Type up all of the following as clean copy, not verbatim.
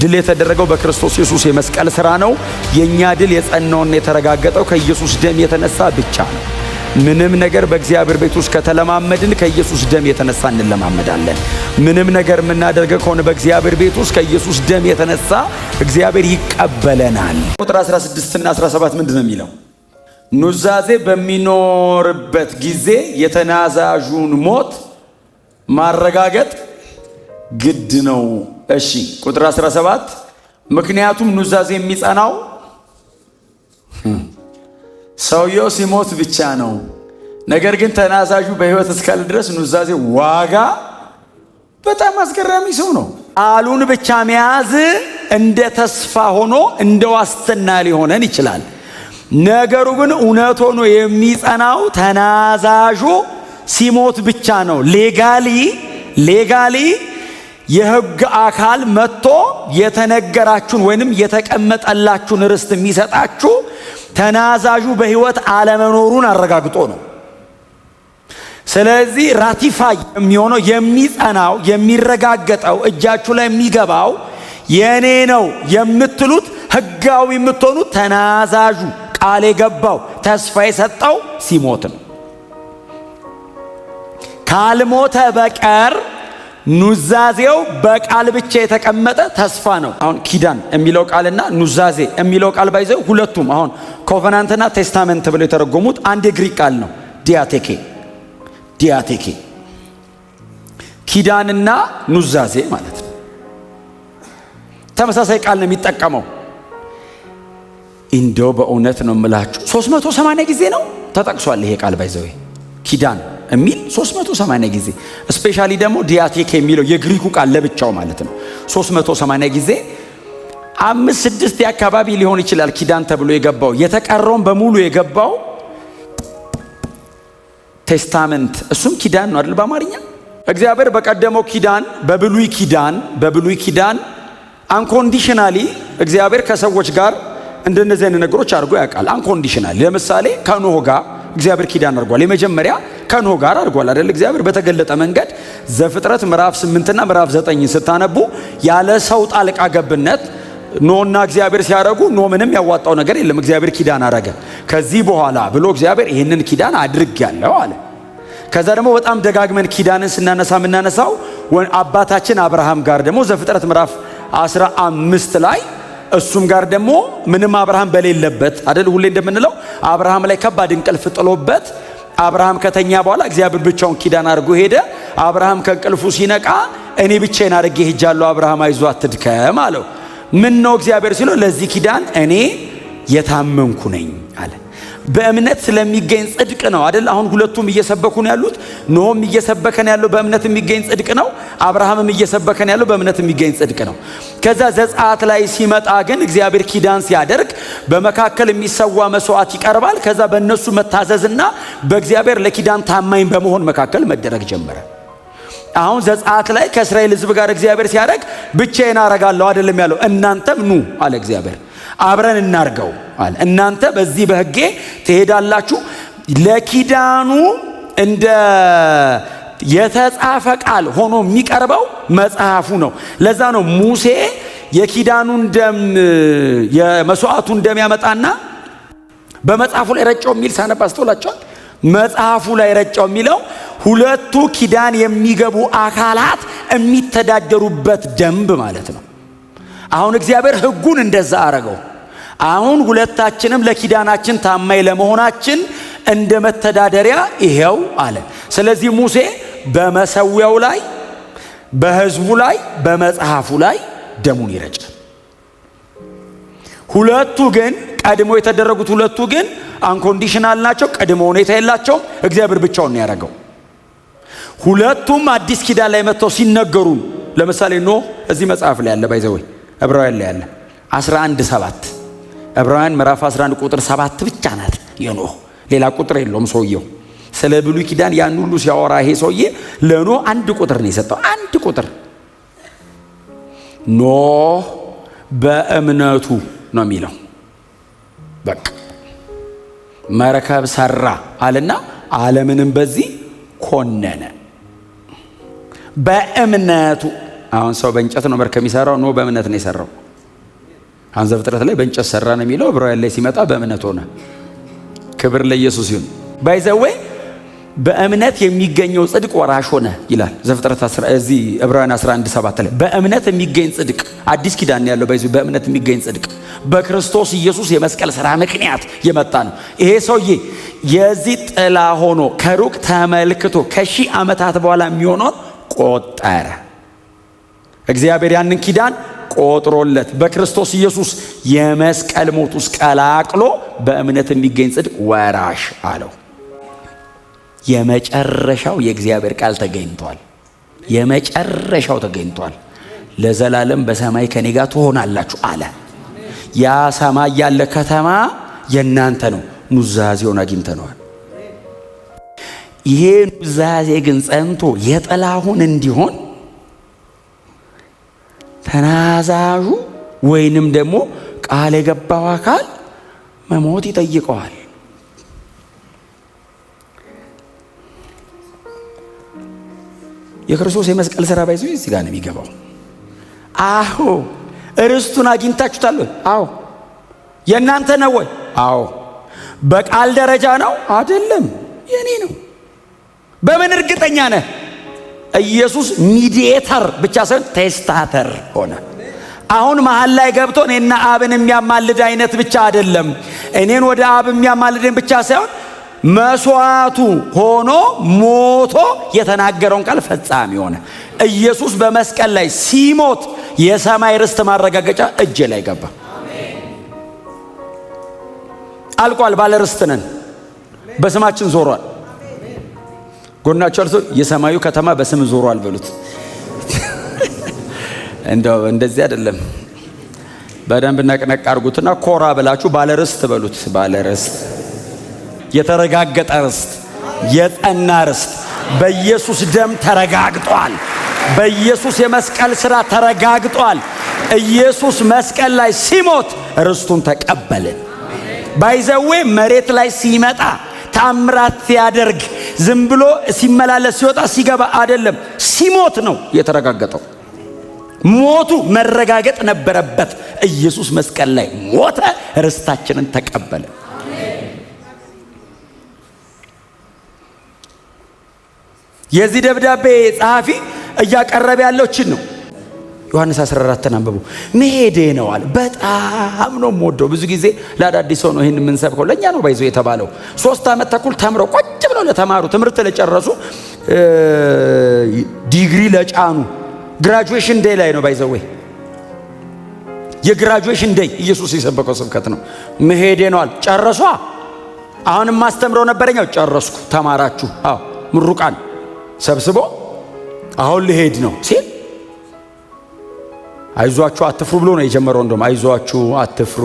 ድል የተደረገው በክርስቶስ ኢየሱስ የመስቀል ሥራ ነው። የኛ ድል የጸናውና የተረጋገጠው ከኢየሱስ ደም የተነሳ ብቻ ነው። ምንም ነገር በእግዚአብሔር ቤት ውስጥ ከተለማመድን ከኢየሱስ ደም የተነሳ እንለማመዳለን። ምንም ነገር የምናደርገው ከሆነ በእግዚአብሔር ቤት ውስጥ ከኢየሱስ ደም የተነሳ እግዚአብሔር ይቀበለናል። ቁጥር 16 እና 17 ምንድን ነው የሚለው? ኑዛዜ በሚኖርበት ጊዜ የተናዛዡን ሞት ማረጋገጥ ግድ ነው። እሺ ቁጥር 17 ምክንያቱም ኑዛዜ የሚጸናው ሰውየው ሲሞት ብቻ ነው። ነገር ግን ተናዛዡ በሕይወት እስካለ ድረስ ኑዛዜ ዋጋ በጣም አስገራሚ ሰው ነው። ቃሉን ብቻ መያዝ እንደ ተስፋ ሆኖ እንደ ዋስትና ሊሆነን ይችላል። ነገሩ ግን እውነት ሆኖ የሚጸናው ተናዛዡ ሲሞት ብቻ ነው። ሌጋሊ የሕግ አካል መጥቶ የተነገራችሁን ወይንም የተቀመጠላችሁን ርስት የሚሰጣችሁ ተናዛዡ በሕይወት አለመኖሩን አረጋግጦ ነው። ስለዚህ ራቲፋይ የሚሆነው የሚጸናው የሚረጋገጠው እጃችሁ ላይ የሚገባው የኔ ነው የምትሉት ሕጋዊ የምትሆኑት ተናዛዡ ቃል የገባው ተስፋ የሰጠው ሲሞት ነው። ካልሞተ በቀር ኑዛዜው በቃል ብቻ የተቀመጠ ተስፋ ነው። አሁን ኪዳን የሚለው ቃልና ኑዛዜ የሚለው ቃል ባይዘው ሁለቱም አሁን ኮቨናንትና ቴስታመንት ብለው የተረጎሙት አንድ የግሪክ ቃል ነው። ዲያቴኬ ኪዳንና ኑዛዜ ማለት ነው። ተመሳሳይ ቃል ነው የሚጠቀመው። እንደው በእውነት ነው የምላችሁ 380 ጊዜ ነው ተጠቅሷል ይሄ ቃል ባይዘው ኪዳን የሚል 380 ጊዜ ስፔሻሊ ደግሞ ዲያቴክ የሚለው የግሪኩ ቃል ለብቻው ማለት ነው 380 ጊዜ 5-6 አካባቢ ሊሆን ይችላል ኪዳን ተብሎ የገባው። የተቀረውን በሙሉ የገባው ቴስታመንት እሱም ኪዳን ነው አይደል? በአማርኛ እግዚአብሔር በቀደመው ኪዳን በብሉይ ኪዳን አንኮንዲሽናሊ እግዚአብሔር ከሰዎች ጋር እንደነዚህ አይነት ነገሮች አድርጎ ያውቃል። አንኮንዲሽናሊ ለምሳሌ ከኖህ ጋር እግዚአብሔር ኪዳን አድርጓል። የመጀመሪያ ከኖህ ጋር አድርጓል አይደል? እግዚአብሔር በተገለጠ መንገድ ዘፍጥረት ምዕራፍ 8 እና ምዕራፍ 9 ስታነቡ ያለ ሰው ጣልቃ ገብነት ኖህና እግዚአብሔር ሲያደርጉ ኖህ ምንም ያዋጣው ነገር የለም። እግዚአብሔር ኪዳን አረገ። ከዚህ በኋላ ብሎ እግዚአብሔር ይህንን ኪዳን አድርጌያለሁ አለ። ከዛ ደግሞ በጣም ደጋግመን ኪዳንን ስናነሳ የምናነሳው አባታችን አብርሃም ጋር ደግሞ ዘፍጥረት ምዕራፍ 15 ላይ እሱም ጋር ደግሞ ምንም አብርሃም በሌለበት አይደል? ሁሌ እንደምንለው አብርሃም ላይ ከባድ እንቅልፍ ጥሎበት አብርሃም ከተኛ በኋላ እግዚአብሔር ብቻውን ኪዳን አድርጎ ሄደ። አብርሃም ከእንቅልፉ ሲነቃ እኔ ብቻዬን አድርጌ ሄጃለሁ፣ አብርሃም አይዞህ አትድከም አለው። ምን ነው እግዚአብሔር ሲለው ለዚህ ኪዳን እኔ የታመንኩ ነኝ አለ። በእምነት ስለሚገኝ ጽድቅ ነው አይደል? አሁን ሁለቱም እየሰበኩን ያሉት ኖህም እየሰበከን ያለው በእምነት የሚገኝ ጽድቅ ነው። አብርሃምም እየሰበከን ያለው በእምነት የሚገኝ ጽድቅ ነው። ከዛ ዘጸአት ላይ ሲመጣ ግን እግዚአብሔር ኪዳን ሲያደርግ በመካከል የሚሰዋ መስዋዕት ይቀርባል። ከዛ በእነሱ መታዘዝና በእግዚአብሔር ለኪዳን ታማኝ በመሆን መካከል መደረግ ጀመረ። አሁን ዘጸአት ላይ ከእስራኤል ሕዝብ ጋር እግዚአብሔር ሲያደርግ ብቻዬን አረጋለሁ አይደለም ያለው። እናንተም ኑ አለ እግዚአብሔር፣ አብረን እናርገው አለ። እናንተ በዚህ በሕጌ ትሄዳላችሁ። ለኪዳኑ እንደ የተጻፈ ቃል ሆኖ የሚቀርበው መጽሐፉ ነው። ለዛ ነው ሙሴ የኪዳኑን ደም የመስዋዕቱን ደም ያመጣና በመጽሐፉ ላይ ረጨው የሚል ሳነብ አስተውላችኋል። መጽሐፉ ላይ ረጨው የሚለው ሁለቱ ኪዳን የሚገቡ አካላት የሚተዳደሩበት ደንብ ማለት ነው። አሁን እግዚአብሔር ሕጉን እንደዛ አረገው። አሁን ሁለታችንም ለኪዳናችን ታማኝ ለመሆናችን እንደ መተዳደሪያ ይሄው አለ። ስለዚህ ሙሴ በመሰዊያው ላይ፣ በሕዝቡ ላይ፣ በመጽሐፉ ላይ ደሙን ይረጫል። ሁለቱ ግን ቀድሞ የተደረጉት ሁለቱ ግን አንኮንዲሽናል ናቸው። ቀድሞ ሁኔታ የላቸውም። እግዚአብሔር ብቻውን ነው ያደረገው። ሁለቱም አዲስ ኪዳን ላይ መጥተው ሲነገሩ ለምሳሌ ኖህ እዚህ መጽሐፍ ላይ ያለ ባይዘወይ ዕብራውያን ላይ ያለ 11:7 ዕብራውያን ምዕራፍ 11 ቁጥር 7 ብቻ ናት የኖህ፣ ሌላ ቁጥር የለውም። ሰውየው ስለ ብሉይ ኪዳን ያን ሁሉ ሲያወራ ይሄ ሰውዬ ለኖህ አንድ ቁጥር ነው የሰጠው። አንድ ቁጥር ኖህ በእምነቱ ነው የሚለው። በቃ መርከብ ሰራ አለና ዓለምንም በዚህ ኮነነ። በእምነቱ አሁን ሰው በእንጨት ነው መርከብ የሚሰራው፣ ኖህ በእምነት ነው የሰራው። አሁን ዘፍጥረት ላይ በእንጨት ሰራ ነው የሚለው፣ ዕብራውያን ላይ ሲመጣ በእምነት ሆነ። ክብር ለኢየሱስ ይሁን። ባይ ዘ ዌይ በእምነት የሚገኘው ጽድቅ ወራሽ ሆነ ይላል ዘፍጥረት እዚህ ዕብራውያን 11:7 ላይ በእምነት የሚገኝ ጽድቅ። አዲስ ኪዳን ያለው ባይዙ በእምነት የሚገኝ ጽድቅ በክርስቶስ ኢየሱስ የመስቀል ሥራ ምክንያት የመጣ ነው። ይሄ ሰውዬ የዚህ ጥላ ሆኖ ከሩቅ ተመልክቶ ከሺህ ዓመታት በኋላ የሚሆነውን ቆጠረ። እግዚአብሔር ያንን ኪዳን ቆጥሮለት በክርስቶስ ኢየሱስ የመስቀል ሞት ውስጥ ቀላቅሎ በእምነት የሚገኝ ጽድቅ ወራሽ አለው። የመጨረሻው የእግዚአብሔር ቃል ተገኝቷል። የመጨረሻው ተገኝቷል። ለዘላለም በሰማይ ከኔ ጋር ትሆናላችሁ አለ። ያ ሰማይ ያለ ከተማ የናንተ ነው። ኑዛዜውን አግኝተነዋል። ይሄ ኑዛዜ ግን ጸንቶ የጥላሁን እንዲሆን ተናዛዡ ወይንም ደግሞ ቃል የገባው አካል መሞት ይጠይቀዋል። የክርስቶስ የመስቀል ሥራ ባይዞ እዚህ ጋር ነው የሚገባው። አዎ ርስቱን አግኝታችሁታል ወይ? አዎ። የእናንተ ነው ወይ? አዎ። በቃል ደረጃ ነው አይደለም፣ የኔ ነው። በምን እርግጠኛ ነህ? ኢየሱስ ሚዲయేተር ብቻ ሳይሆን ቴስታተር ሆነ። አሁን መሃል ላይ ገብቶ እኔና አብን የሚያማልድ አይነት ብቻ አይደለም። እኔን ወደ አብ የሚያማልደኝ ብቻ ሳይሆን መስዋዕቱ ሆኖ ሞቶ የተናገረውን ቃል ፈጻሚ ሆነ። ኢየሱስ በመስቀል ላይ ሲሞት የሰማይ ርስት ማረጋገጫ እጄ ላይ ገባ። አልቋል። ባለ ርስት ነን። በስማችን ዞሯል። ጎናቸው አልሶ የሰማዩ ከተማ በስም ዞሯል በሉት። እንደዚህ አይደለም። በደንብ ነቅነቅ አድርጉትና ኮራ ብላችሁ ባለ ርስት በሉት። ባለ ርስት፣ የተረጋገጠ ርስት፣ የጸና ርስት በኢየሱስ ደም ተረጋግጧል። በኢየሱስ የመስቀል ሥራ ተረጋግጧል። ኢየሱስ መስቀል ላይ ሲሞት ርስቱን ተቀበልን። ባይዘዌ መሬት ላይ ሲመጣ ታምራት ሲያደርግ ዝም ብሎ ሲመላለስ ሲወጣ ሲገባ አይደለም፣ ሲሞት ነው የተረጋገጠው። ሞቱ መረጋገጥ ነበረበት። ኢየሱስ መስቀል ላይ ሞተ፣ ርስታችንን ተቀበለ። የዚህ ደብዳቤ ጸሐፊ እያቀረበ ያለው እችን ነው። ዮሐንስ 14 አንብቡ። መሄዴ ነው አለ። በጣም ነው የምወደው። ብዙ ጊዜ ለአዳዲስ ሰው ነው ይህን የምንሰብከው፣ ለእኛ ነው ባይዞ የተባለው። 3 ዓመት ተኩል ተምረው ቁጭ ብለው ለተማሩ ትምህርት ለጨረሱ ዲግሪ ለጫኑ ግራጁዌሽን ዴይ ላይ ነው ባይዘው። የግራጁዌሽን ዴይ ኢየሱስ የሰበከው ስብከት ነው። መሄዴ ነው አለ። ጨረሷ። አሁንም ማስተምረው ነበረኛው ጨረስኩ። ተማራችሁ? አዎ። ምሩቃን ሰብስቦ አሁን ልሄድ ነው ሲል አይዟችሁ አትፍሩ ብሎ ነው የጀመረው። እንደውም አይዟችሁ አትፍሩ፣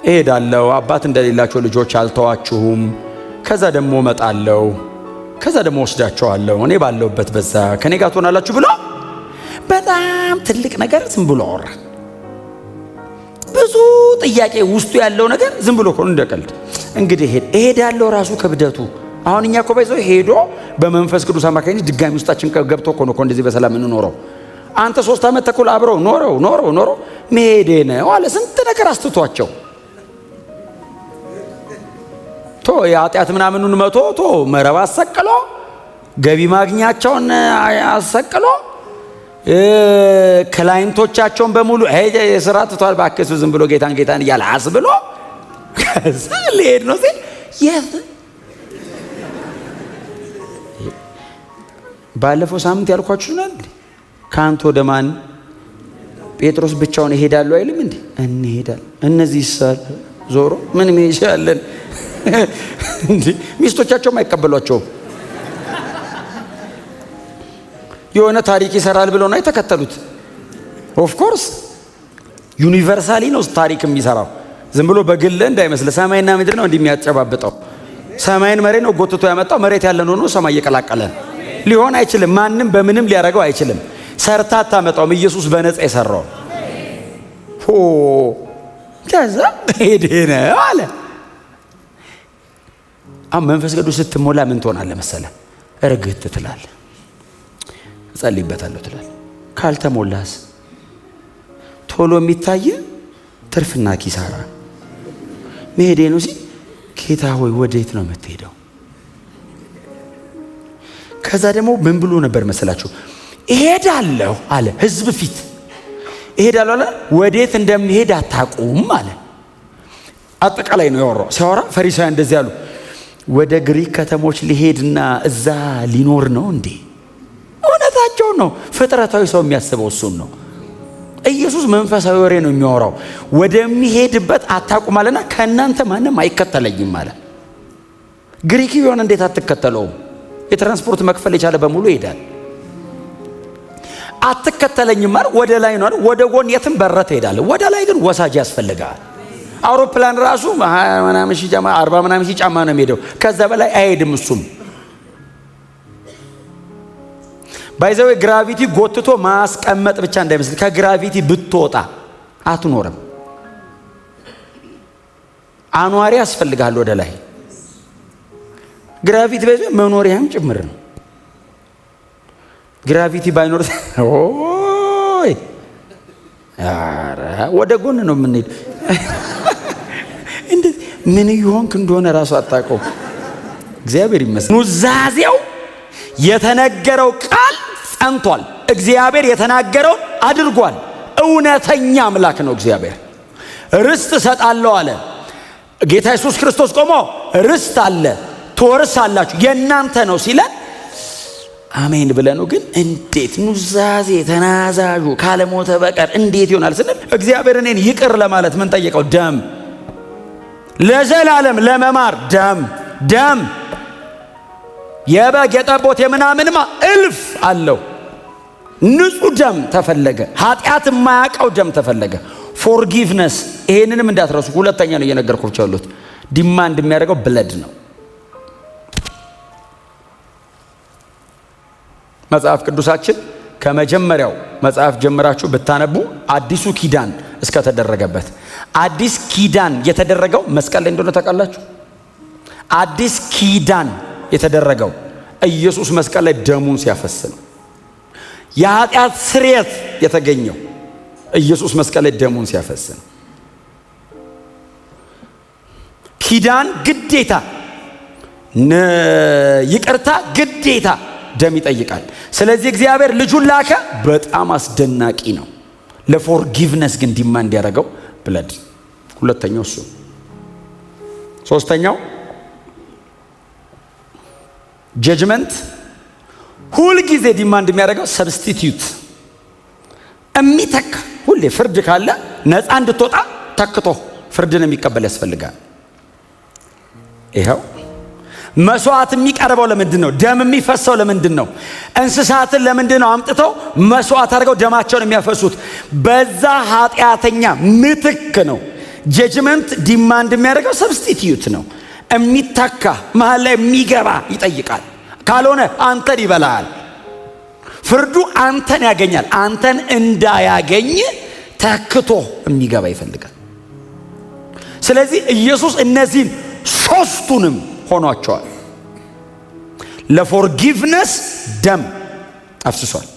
እሄዳለሁ፣ አባት እንደሌላቸው ልጆች አልተዋችሁም፣ ከዛ ደግሞ እመጣለሁ፣ ከዛ ደግሞ ወስዳቸዋለሁ፣ እኔ ባለሁበት በዛ ከኔ ጋር ትሆናላችሁ ብሎ በጣም ትልቅ ነገር ዝም ብሎ አወራ። ብዙ ጥያቄ ውስጡ ያለው ነገር ዝም ብሎ እኮ እንደቀልድ እንግዲህ እሄዳለሁ ራሱ ክብደቱ። አሁን እኛ እኮ ባይዘው ሄዶ በመንፈስ ቅዱስ አማካኝነት ድጋሚ ውስጣችን ገብቶ እኮ ነው እንደዚህ በሰላም እንኖረው። አንተ 3 ዓመት ተኩል አብረው ኖረው መሄዴ ነው አለ። ስንት ነገር አስትቷቸው የኃጢአት ምናምኑን መቶ መረብ አሰቅሎ ገቢ ማግኛቸውን አሰቅሎ ክላይንቶቻቸውን በሙሉ የሥራ ትቷል ባክሱ ዝም ብሎ ጌታን እያለ አስብሎ ከዛ ሊሄድ ነው ሲል ባለፈው ሳምንት ያልኳችሁ ነው። ካንተ ወደ ማን? ጴጥሮስ ብቻውን እሄዳለሁ አይልም እንዴ? እንሄዳለን። እነዚህ ሳል ዞሮ ምን ይሻለን እንዴ? ሚስቶቻቸውም አይቀበሏቸውም። የሆነ ታሪክ ይሰራል ብለው ነው የተከተሉት። ኦፍ ኮርስ ዩኒቨርሳሊ ነው ታሪክ የሚሰራው። ዝም ብሎ በግል እንዳይመስል ሰማይና ምድር ነው እንደሚያጨባብጠው። ሰማይን መሬት ነው ጎትቶ ያመጣው። መሬት ያለ ነው ሰማይ እየቀላቀለ ሊሆን አይችልም። ማንም በምንም ሊያደርገው አይችልም። ሰርታ አታመጣውም። ኢየሱስ በነፃ የሰራው ከዛ ሄደ ነው አለ። አሁን መንፈስ ቅዱስ ስትሞላ ምን ትሆናለህ መሰለህ? እርግት ትላለህ፣ እጸልይበታለሁ ትላለህ። ካልተሞላስ ቶሎ የሚታይ ትርፍና ኪሳራ መሄዴ ነው ሲል ጌታ ሆይ ወዴት ነው የምትሄደው? ከዛ ደግሞ ምን ብሎ ነበር መሰላችሁ? እሄዳለሁ አለ። ህዝብ ፊት እሄዳለሁ አለ። ወዴት እንደሚሄድ አታውቁም አለ። አጠቃላይ ነው ያወራው። ሲያወራ ፈሪሳውያን እንደዚህ ያሉ፣ ወደ ግሪክ ከተሞች ሊሄድና እዛ ሊኖር ነው እንዴ? እውነታቸው ነው። ፍጥረታዊ ሰው የሚያስበው እሱን ነው። ኢየሱስ መንፈሳዊ ወሬ ነው የሚያወራው። ወደሚሄድበት አታውቁም አለና ከእናንተ ማንም አይከተለኝም አለ። ግሪክ ቢሆን እንዴት አትከተለውም? የትራንስፖርት መክፈል የቻለ በሙሉ ይሄዳል። አትከተለኝም ማለት ወደ ላይ ነው። ወደ ጎን የትም በረት ትሄዳለህ። ወደ ላይ ግን ወሳጅ ያስፈልጋል። አውሮፕላን ራሱ 20 ምናምን ሺህ ጫማ 40 ምናምን ሺህ ጫማ ነው የሚሄደው። ከዛ በላይ አይሄድም። እሱም ባይዘው ግራቪቲ ጎትቶ ማስቀመጥ ብቻ እንዳይመስል፣ ከግራቪቲ ብትወጣ አትኖርም። አኗሪ ያስፈልጋል ወደ ላይ። ግራቪቲ ባይዘው መኖሪያም ጭምር ነው። ግራቪቲ ባይኖር ኦይ አረ ወደ ጎን ነው የምንሄድ። እንዴ ምን ይሆንክ እንደሆነ ራሱ አጣቀው። እግዚአብሔር ይመስገን። ኑዛዜው የተነገረው ቃል ጸንቷል። እግዚአብሔር የተናገረው አድርጓል። እውነተኛ አምላክ ነው እግዚአብሔር። ርስት እሰጣለሁ አለ ጌታ ኢየሱስ ክርስቶስ። ቆሞ ርስት አለ ትወርሳላችሁ የእናንተ ነው ሲለን አሜን ብለህ ነው። ግን እንዴት ኑዛዜ ተናዛዡ ካለሞተ በቀር እንዴት ይሆናል ስንል እግዚአብሔር እኔን ይቅር ለማለት ምን ጠየቀው? ደም ለዘላለም ለመማር ደም የበግ የጠቦት የምናምንማ እልፍ አለው። ንጹህ ደም ተፈለገ። ኃጢአት የማያውቀው ደም ተፈለገ። ፎርጊቭነስ። ይሄንንም እንዳትረሱ። ሁለተኛ ነው እየነገርኳችሁ ያሉት። ዲማንድ የሚያደርገው ብለድ ነው። መጽሐፍ ቅዱሳችን ከመጀመሪያው መጽሐፍ ጀምራችሁ ብታነቡ አዲሱ ኪዳን እስከተደረገበት አዲስ ኪዳን የተደረገው መስቀል ላይ እንደሆነ ታውቃላችሁ። አዲስ ኪዳን የተደረገው ኢየሱስ መስቀል ላይ ደሙን ሲያፈስ ነው። የኃጢአት ስርየት የተገኘው ኢየሱስ መስቀል ላይ ደሙን ሲያፈስ ነው። ኪዳን ግዴታ፣ ይቅርታ ግዴታ ደም ይጠይቃል። ስለዚህ እግዚአብሔር ልጁን ላከ። በጣም አስደናቂ ነው። ለፎርጊቭነስ ግን ዲማንድ ያደረገው ብለድ። ሁለተኛው እሱ። ሶስተኛው ጀጅመንት። ሁል ጊዜ ዲማንድ የሚያደርገው ሰብስቲቲዩት፣ የሚተካ ሁሌ ፍርድ ካለ ነፃ እንድትወጣ ተክቶ ፍርድን የሚቀበል ያስፈልጋል። ይኸው መስዋዕት የሚቀርበው ለምንድን ነው? ደም የሚፈሰው ለምንድን ነው? እንስሳትን ለምንድን ነው አምጥተው መስዋዕት አድርገው ደማቸውን የሚያፈሱት? በዛ ኃጢአተኛ ምትክ ነው። ጀጅመንት ዲማንድ የሚያደርገው ሰብስቲቲዩት ነው። የሚተካ መሀል ላይ የሚገባ ይጠይቃል። ካልሆነ አንተን ይበላል። ፍርዱ አንተን ያገኛል። አንተን እንዳያገኝ ተክቶ የሚገባ ይፈልጋል። ስለዚህ ኢየሱስ እነዚህን ሶስቱንም ሆኗቸዋል። ለፎርጊቭነስ ደም አፍስሷል።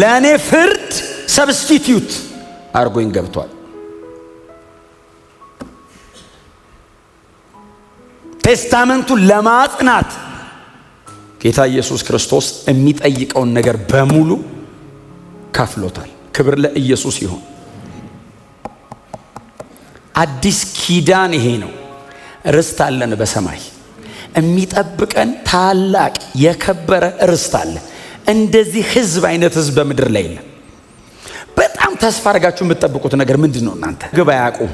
ለእኔ ፍርድ ሰብስቲቲዩት አርጎኝ ገብቷል። ቴስታመንቱን ለማጽናት ጌታ ኢየሱስ ክርስቶስ የሚጠይቀውን ነገር በሙሉ ከፍሎታል። ክብር ለኢየሱስ ይሁን። አዲስ ኪዳን ይሄ ነው። ርስት አለን በሰማይ የሚጠብቀን ታላቅ የከበረ ርስት አለ። እንደዚህ ህዝብ አይነት ህዝብ በምድር ላይ የለም። በጣም ተስፋ አድርጋችሁ የምትጠብቁት ነገር ምንድን ነው? እናንተ ግብ አያውቁም።